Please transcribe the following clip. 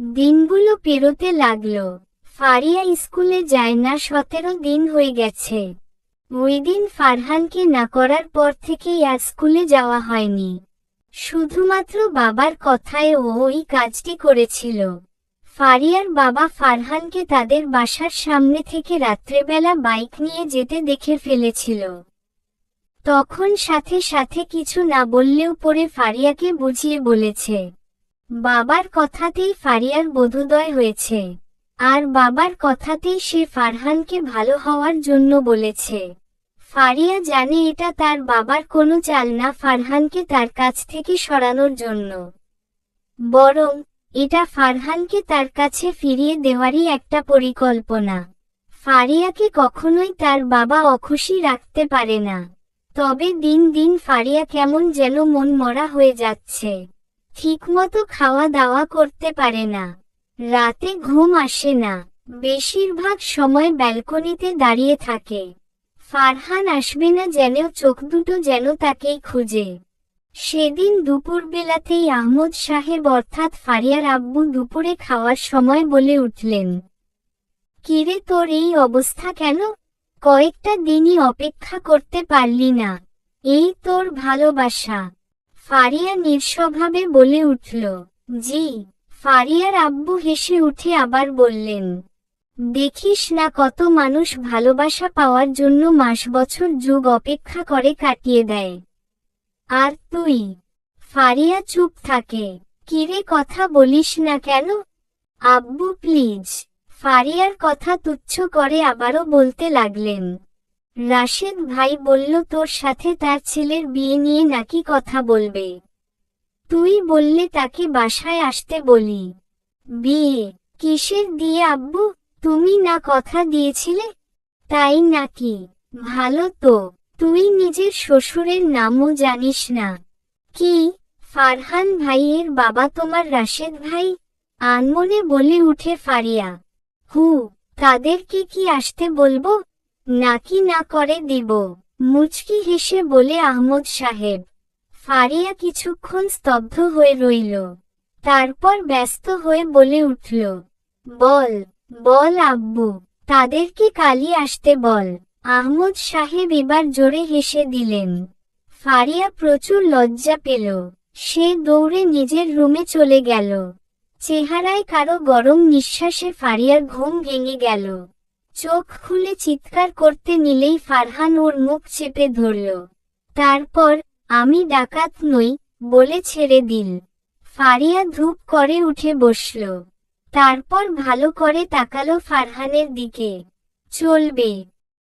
দিনগুলো পেরোতে লাগলো। ফারিয়া স্কুলে যায় না, 17 দিন হয়ে গেছে। ওই দিন ফারহানকে না করার পর থেকেই আর স্কুলে যাওয়া হয়নি। শুধুমাত্র বাবার কথায় ও ওই কাজটি করেছিল। ফারিয়ার বাবা ফারহানকে তাদের বাসার সামনে থেকে রাত্রেবেলা বাইক নিয়ে যেতে দেখে ফেলেছিল। তখন সাথে সাথে কিছু না বললেও পরে ফারিয়াকে বুঝিয়ে বলেছে। বাবার কথাতেই ফারিয়ার বোধোদয় হয়েছে, আর বাবার কথাতেই সে ফারহানকে ভালো হওয়ার জন্য বলেছে। ফারিয়া জানে এটা তার বাবার কোনো চাল না ফারহানকে তার কাছ থেকে সরানোর জন্য, বরং এটা ফারহানকে তার কাছে ফিরিয়ে দেওয়ারই একটা পরিকল্পনা। ফারিয়াকে কখনোই তার বাবা অখুশি রাখতে পারে না। তবে দিন দিন ফারিয়া কেমন যেন মন মরা হয়ে যাচ্ছে। ঠিকমতো খাওয়া দাওয়া করতে পারে না, রাতে ঘুম আসে না, বেশিরভাগ সময় ব্যালকনিতে দাঁড়িয়ে থাকে। ফারহান আসবে না জেনেও চোখ দুটো যেন তাকেই খুঁজে। সেদিন দুপুরবেলাতেই আহমদ সাহেব অর্থাৎ ফারিয়ার আব্বু দুপুরে খাওয়ার সময় বলে উঠলেন, কিরে তোর এই অবস্থা কেন? কয়েকটা দিনই অপেক্ষা করতে পারলি না? এই তোর ভালোবাসা? ফারিয়া নিঃস্বভাবে বলে উঠল, জি। ফারিয়ার আব্বু হেসে উঠে আবার বললেন, দেখিস না কত মানুষ ভালোবাসা পাওয়ার জন্য মাস বছর যুগ অপেক্ষা করে কাটিয়ে দেয়, আর তুই? ফারিয়া চুপ থাকে। কিরে কথা বলিস না কেন? আব্বু প্লিজ। ফারিয়ার কথা তুচ্ছ করে আবারও বলতে লাগলেন, রাশেদ ভাই বলল তোর সাথে তার ছেলের বিয়ে নিয়ে নাকি কথা বলবে। তুই বললে তাকে বাসায় আসতে বলি। বিয়ে? কিসের দিয়ে আব্বু? তুমি না কথা দিয়েছিলে? তাই নাকি? ভালো তো। তুই নিজের শ্বশুরের নামও জানিস না। কি? ফারহান ভাইয়ের বাবা তোমার রাশেদ ভাই? আনমনে বলে উঠে ফারিয়া। তাদেরকে কি আসতে বলবো, নাকি না করে দিব? মুচকি হেসে বলে আহমদ সাহেব। ফারিয়া কিছুক্ষণ স্তব্ধ হয়ে রইল, তারপর ব্যস্ত হয়ে বলে উঠল, বল বল আব্বু, তাদেরকে কালই আসতে বল। আহমদ সাহেব এবার জোরে হেসে দিলেন। ফারিয়া প্রচুর লজ্জা পেল। সে দৌড়ে নিজের রুমে চলে গেল। চেহারায় কারো গরম নিঃশ্বাসে ফারিয়ার ঘুম ভেঙে গেল। চোখ খুলে চিৎকার করতে নিলেই ফারহান ওর মুখ চেপে ধরল। তারপর, আমি ডাকাত নই বলে ছেড়ে দিল। ফারিয়া ধূপ করে উঠে বসল। তারপর ভালো করে তাকালো ফারহানের দিকে। চলবে।